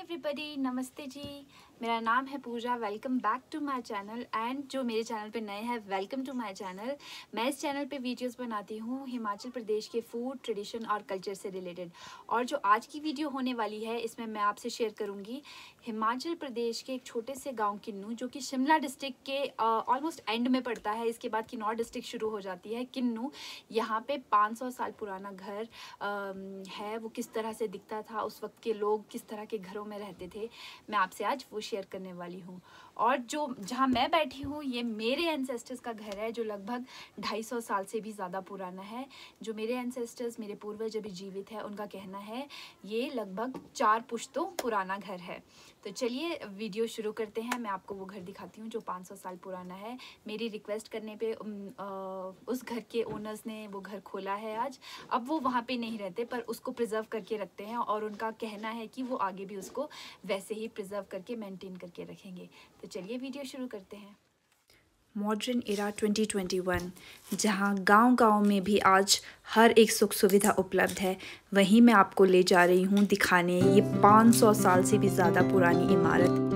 Everybody, नमस्ते जी। मेरा नाम है Pooja. Welcome back to my channel and जो मेरे चैनल पे नए हैं, वेलकम टू माय चैनल। मैं इस चैनल पे वीडियोस बनाती हूँ हिमाचल प्रदेश के फूड, ट्रेडिशन और कल्चर से रिलेटेड। और जो आज की वीडियो होने वाली है, इसमें मैं आपसे शेयर करूँगी हिमाचल प्रदेश के एक छोटे से गाँव किन्नू, जो कि शिमला डिस्ट्रिक्ट के ऑलमोस्ट एंड में पड़ता है। इसके बाद किन्नौर डिस्ट्रिक्ट शुरू हो जाती है। किन्नू, यहाँ पे 500 साल पुराना घर है। वो किस तरह से दिखता था, उस वक्त के लोग किस तरह के घरों में रहते थे, मैं आपसे आज वो शेयर करने वाली हूँ। और जो जहाँ मैं बैठी हूँ, ये मेरे एंसेस्टर्स का घर है, जो लगभग 250 साल से भी ज़्यादा पुराना है। जो मेरे एंसेस्टर्स, मेरे पूर्वज अभी जीवित है, उनका कहना है ये लगभग 4 पुश्तों पुराना घर है। तो चलिए वीडियो शुरू करते हैं। मैं आपको वो घर दिखाती हूँ जो 500 साल पुराना है। मेरी रिक्वेस्ट करने पे उस घर के ओनर्स ने वो घर खोला है आज। अब वो वहाँ पे नहीं रहते, पर उसको प्रिजर्व करके रखते हैं, और उनका कहना है कि वो आगे भी उसको वैसे ही प्रिजर्व करके मेंटेन करके रखेंगे। तो चलिए वीडियो शुरू करते हैं। मॉडर्न एरा 2021, जहां गांव-गांव में भी आज हर एक सुख सुविधा उपलब्ध है, वहीं मैं आपको ले जा रही हूं दिखाने ये 500 साल से भी ज़्यादा पुरानी इमारत।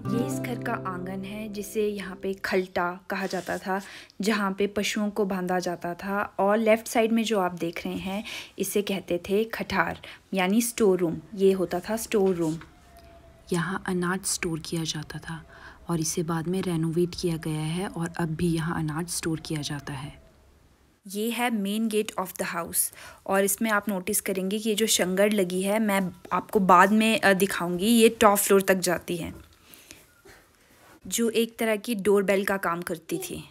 ये इस घर का आंगन है, जिसे यहाँ पे खल्टा कहा जाता था, जहाँ पे पशुओं को बांधा जाता था। और लेफ़्ट साइड में जो आप देख रहे हैं, इसे कहते थे खटार, यानी स्टोर रूम। ये होता था स्टोर रूम। यहाँ अनाज स्टोर किया जाता था और इसे बाद में रेनोवेट किया गया है और अब भी यहाँ अनाज स्टोर किया जाता है। ये है main gate of the house, और इसमें आप नोटिस करेंगे कि ये जो शंगर लगी है, मैं आपको बाद में दिखाऊंगी, ये टॉप फ्लोर तक जाती है, जो एक तरह की डोरबेल का काम करती थी।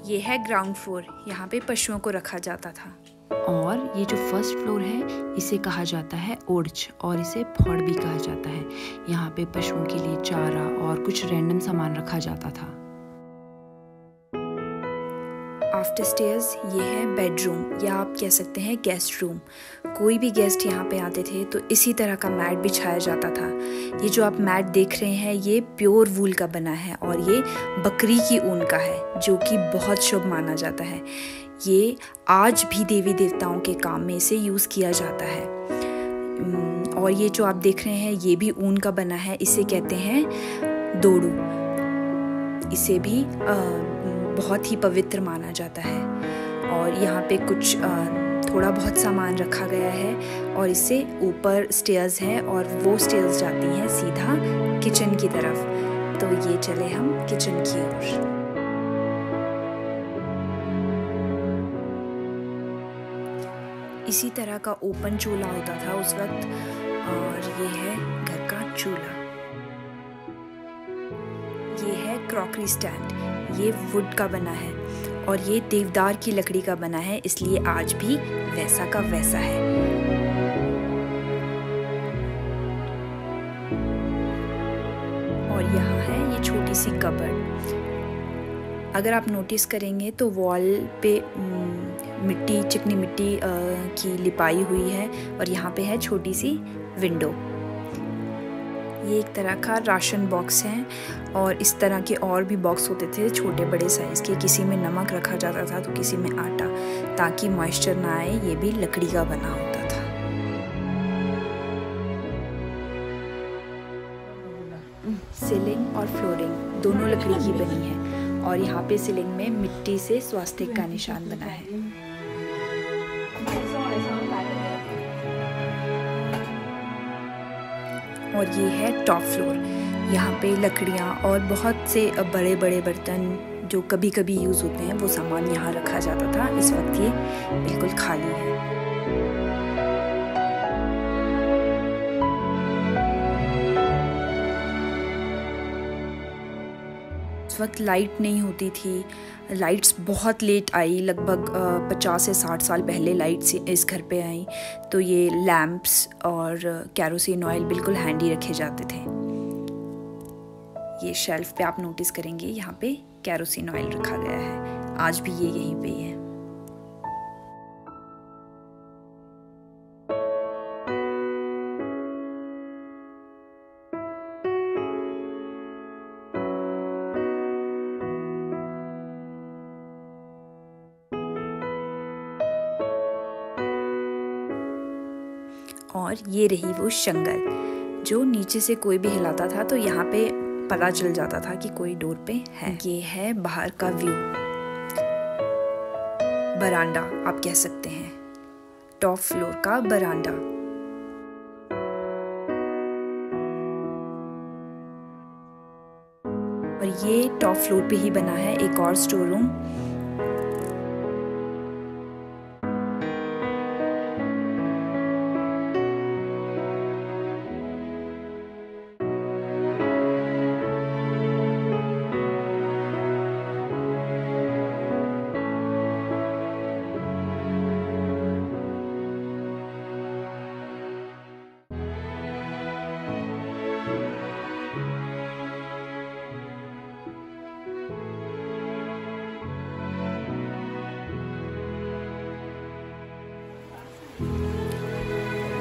ये है ग्राउंड फ्लोर, यहाँ पे पशुओं को रखा जाता था। और ये जो फर्स्ट फ्लोर है, इसे कहा जाता है ओर्च, और इसे फॉड भी कहा जाता है। यहाँ पे पशुओं के लिए चारा और कुछ रैंडम सामान रखा जाता था। आफ्टर स्टेयर्स ये है बेडरूम, या आप कह सकते हैं गेस्ट रूम। कोई भी गेस्ट यहाँ पे आते थे तो इसी तरह का मैट बिछाया जाता था। ये जो आप मैट देख रहे हैं, ये प्योर वूल का बना है, और ये बकरी की ऊन का है, जो कि बहुत शुभ माना जाता है। ये आज भी देवी देवताओं के काम में इसे यूज़ किया जाता है। और ये जो आप देख रहे हैं, ये भी ऊन का बना है। इसे कहते हैं दोड़ू। इसे भी बहुत ही पवित्र माना जाता है। और यहाँ पे कुछ थोड़ा बहुत सामान रखा गया है, और इससे ऊपर स्टेयर्स हैं, और वो स्टेयर्स जाती हैं सीधा किचन की तरफ। तो ये चले हम किचन की ओर। इसी तरह का ओपन चूल्हा होता था उस वक्त, और ये है घर का चूल्हा। ये है क्रॉकरी स्टैंड, ये वुड का बना है, और ये देवदार की लकड़ी का बना है, इसलिए आज भी वैसा का वैसा है। और यहाँ है ये छोटी सी कबर्ड। अगर आप नोटिस करेंगे तो वॉल पे मिट्टी, चिकनी मिट्टी की लिपाई हुई है, और यहाँ पे है छोटी सी विंडो। ये एक तरह का राशन बॉक्स है, और इस तरह के और भी बॉक्स होते थे छोटे बड़े साइज़ के। किसी में नमक रखा जाता था तो किसी में आटा, ताकि मॉइस्चर ना आए। ये भी लकड़ी का बना होता था। सीलिंग और फ्लोरिंग दोनों लकड़ी की बनी है, और यहाँ पे सीलिंग में मिट्टी से स्वास्तिक का निशान बना है। और ये है टॉप फ्लोर। यहाँ पे लकड़ियाँ और बहुत से बड़े बड़े बर्तन जो कभी कभी यूज़ होते हैं, वो सामान यहाँ रखा जाता था। इस वक्त ये बिल्कुल खाली है। उस वक्त लाइट नहीं होती थी, लाइट्स बहुत लेट आई, लगभग 50 से 60 साल पहले लाइट्स इस घर पे आई। तो ये लैंप्स और कैरोसिन ऑयल बिल्कुल हैंडी रखे जाते थे। ये शेल्फ पे आप नोटिस करेंगे यहाँ पे केरोसिन ऑयल रखा गया है, आज भी ये यहीं पे है। और ये रही वो शंगल जो नीचे से कोई भी हिलाता था तो यहाँ पे पता चल जाता था कि कोई डोर पे है। ये है बाहर का व्यू, बरांडा आप कह सकते हैं, टॉप फ्लोर का बरांडा। और ये टॉप फ्लोर पे ही बना है एक और स्टोर रूम।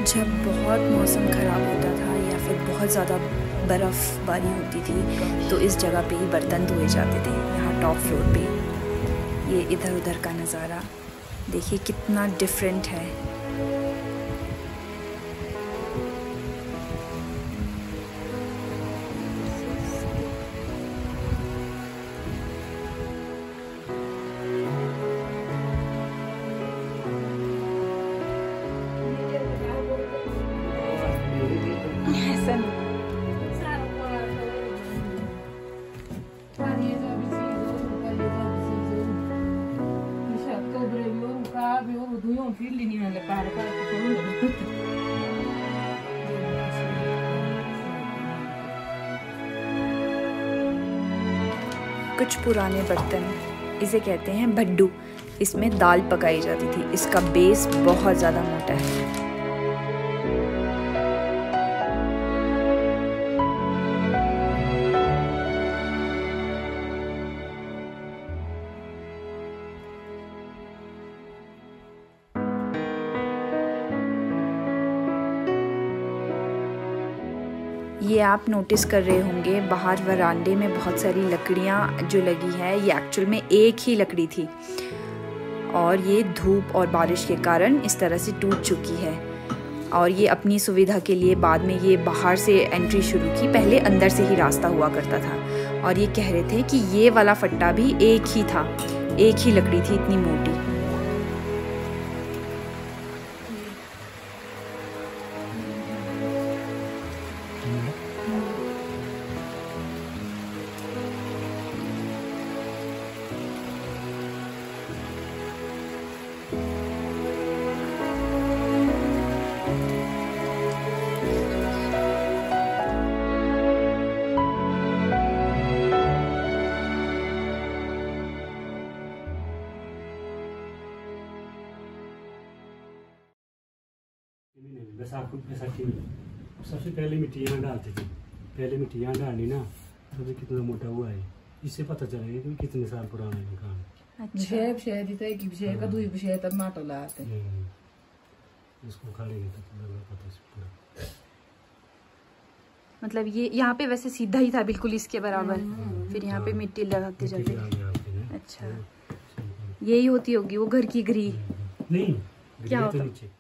जब बहुत मौसम ख़राब होता था या फिर बहुत ज़्यादा बर्फ़बारी होती थी तो इस जगह पे ही बर्तन धोए जाते थे, यहाँ टॉप फ्लोर पे। ये इधर उधर का नज़ारा देखिए कितना डिफरेंट है। कुछ पुराने बर्तन, इसे कहते हैं भड्डू, इसमें दाल पकाई जाती थी। इसका बेस बहुत ज़्यादा मोटा है। ये आप नोटिस कर रहे होंगे बाहर वरांडे में बहुत सारी लकड़ियाँ जो लगी है, ये एक्चुअल में एक ही लकड़ी थी और ये धूप और बारिश के कारण इस तरह से टूट चुकी है। और ये अपनी सुविधा के लिए बाद में ये बाहर से एंट्री शुरू की, पहले अंदर से ही रास्ता हुआ करता था। और ये कह रहे थे कि ये वाला फट्टा भी एक ही था, एक ही लकड़ी थी इतनी मोटी। बैसाखी में सबसे पहले मिट्टी यहाँ डालते थे, पहले मिट्टी यहाँ डाली ना तो कितना मोटा हुआ है, इससे पता चलेगा कि कितने साल पुराना है मकान। इसको खाड़ेंगे तो पता पूरा। मतलब ये यहाँ पे वैसे सीधा ही था बिल्कुल इसके बराबर, फिर यहाँ पे मिट्टी लगाते जाते। अच्छा, यही होती होगी वो घर की गृह। नहीं, क्या होता? नीचे